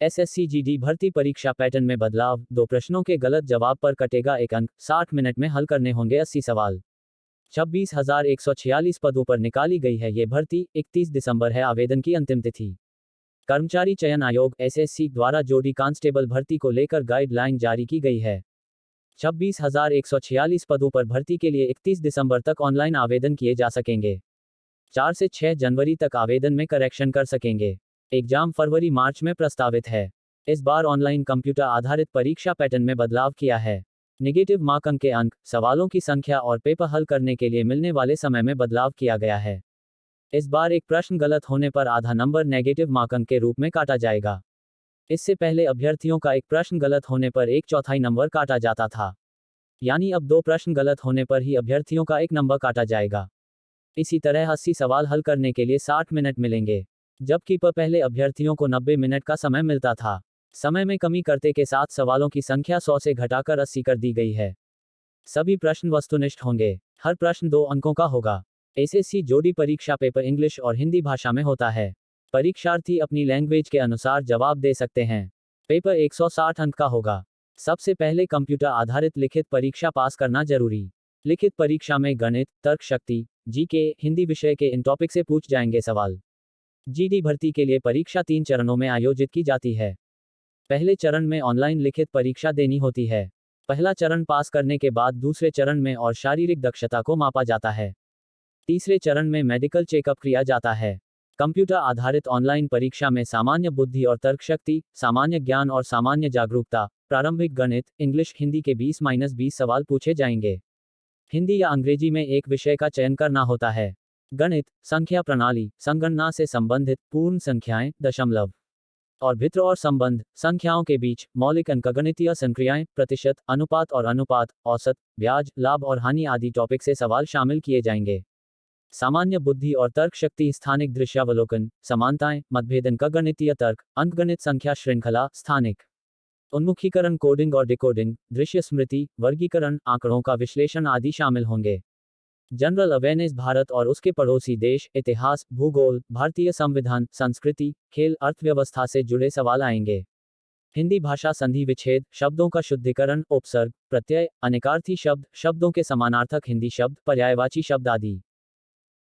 SSC GD भर्ती परीक्षा pattern में बदलाव, 2 प्रश्नों के गलत जवाब पर कटेगा 1 अंक, 60 मिनट में हल करने होंगे 80 सवाल। 26,146 पदों पर निकाली गई है ये भर्ती, 31 दिसंबर है आवेदन की अंतिम तिथि। कर्मचारी चयन आयोग एसएससी द्वारा जोड़ी कांस्टेबल भर्ती को लेकर गाइडलाइन जारी की गई है। 26,146 पदों पर भर्ती के लिए 31 दिसंबर तक ऑनलाइन आवेदन किए जा सकेंगे। 4 से 6 जनवरी तक आवेदन में करेक्शन कर सकेंगे। एग्जाम फरवरी मार्च में प्रस्तावित है। इस बार ऑनलाइन कंप्यूटर आधारित परीक्षा पैटर्न में बदलाव किया है। नेगेटिव मार्किंग के अंक, सवालों की संख्या और पेपर हल करने के लिए मिलने वाले समय में बदलाव किया गया है। इस बार एक प्रश्न गलत होने पर आधा नंबर नेगेटिव मार्किंग के रूप में काटा जाएगा। इससे पहले अभ्यर्थियों का एक प्रश्न गलत होने पर 1/4 नंबर काटा जाता था। यानी अब 2 प्रश्न गलत होने पर ही अभ्यर्थियों का 1 नंबर काटा जाएगा। इसी तरह 80 सवाल हल करने के लिए 60 मिनट मिलेंगे, जबकि पहले अभ्यर्थियों को 90 मिनट का समय मिलता था। समय में कमी करते के साथ सवालों की संख्या 100 से घटाकर 80 कर दी गई है। सभी प्रश्न वस्तुनिष्ठ होंगे। हर प्रश्न 2 अंकों का होगा। एसएससी जोड़ी परीक्षा पेपर इंग्लिश और हिंदी भाषा में होता है। परीक्षार्थी अपनी लैंग्वेज के अनुसार जवाब दे सकते हैं। पेपर 160 अंक का होगा। सबसे पहले कंप्यूटर आधारित लिखित परीक्षा पास करना जरूरी। लिखित परीक्षा में गणित, तर्क शक्ति, जीके, हिंदी विषय के इन टॉपिक से पूछ जाएंगे सवाल। जीडी भर्ती के लिए परीक्षा 3 चरणों में आयोजित की जाती है। पहले चरण में ऑनलाइन लिखित परीक्षा देनी होती है। पहला चरण पास करने के बाद दूसरे चरण में और शारीरिक दक्षता को मापा जाता है। तीसरे चरण में मेडिकल चेकअप किया जाता है। कंप्यूटर आधारित ऑनलाइन परीक्षा में सामान्य बुद्धि और तर्क शक्ति, सामान्य ज्ञान और सामान्य जागरूकता, प्रारंभिक गणित, इंग्लिश, हिंदी के 20-20 सवाल पूछे जाएंगे। हिंदी या अंग्रेजी में एक विषय का चयन करना होता है। गणित, संख्या प्रणाली, संगणना से संबंधित, पूर्ण संख्याएं, दशमलव और भित्र और संबंध, संख्याओं के बीच, मौलिक अंकगणितीय संक्रियाएं, प्रतिशत, अनुपात और अनुपात, औसत, ब्याज, लाभ और हानि आदि टॉपिक से सवाल शामिल किए जाएंगे। सामान्य बुद्धि और तर्क शक्ति, स्थानिक दृश्यावलोकन, समानताएं, मतभेद, अंकगणितीय तर्क, अंकगणित, संख्या श्रृंखला, स्थानिक उन्मुखीकरण, कोडिंग और डिकोडिंग, दृश्य स्मृति, वर्गीकरण, आंकड़ों का विश्लेषण आदि शामिल होंगे। जनरल अवेयरनेस, भारत और उसके पड़ोसी देश, इतिहास, भूगोल, भारतीय संविधान, संस्कृति, खेल, अर्थव्यवस्था से जुड़े सवाल आएंगे। हिंदी भाषा संधि विच्छेद, शब्दों का शुद्धिकरण, उपसर्ग, प्रत्यय, अनेकार्थी शब्द, शब्दों के समानार्थक हिंदी शब्द, पर्यायवाची शब्द आदि।